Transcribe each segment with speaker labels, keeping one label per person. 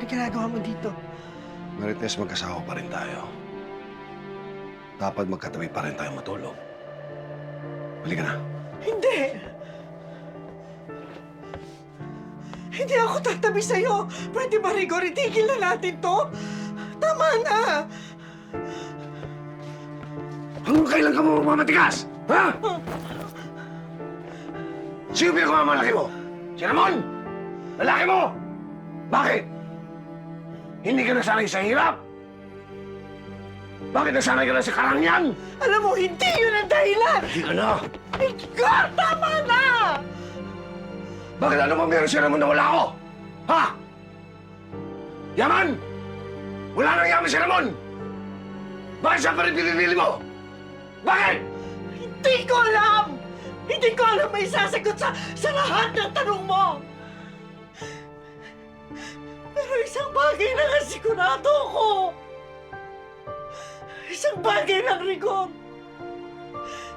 Speaker 1: Ano ginagawa mo dito?
Speaker 2: Marites, magkasawa pa rin tayo. Dapat magkatabi pa rin tayo matulog. Balik ka na.
Speaker 1: Hindi! Hindi ako tatabi sa'yo! Pwede ba, Rigor? Itigil na natin to? Tama na!
Speaker 2: Hanggang kailan ka mo mamatigas? Ha? Sino pinagmamalaki mo? Si Ramon? Lalaki mo? Bakit? Hindi ka nasanay sa hirap? Bakit nasanay ka na sa karangyan?
Speaker 1: Alam mo, hindi yun ang dahilan!
Speaker 2: Hindi ka na!
Speaker 1: Rigor, tama na!
Speaker 2: Bakit ano ba meron si Ramon na wala ako? Ha? Yaman! Wala nang yaman si Ramon! Bakit siya pa rin pinipili mo? Bakit?
Speaker 1: Hindi ko alam! Hindi ko alam may sasagot sa lahat ng tanong mo! Pero isang bagay na nga sigurado ko! Isang bagay lang, Rigor!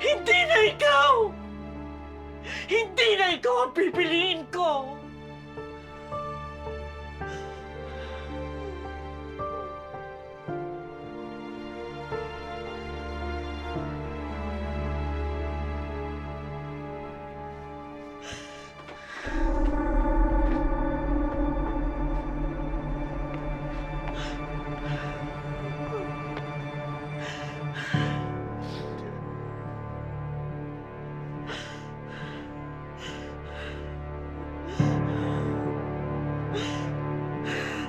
Speaker 1: Hindi na ikaw! Hindi na ikaw ang pipiliin ko!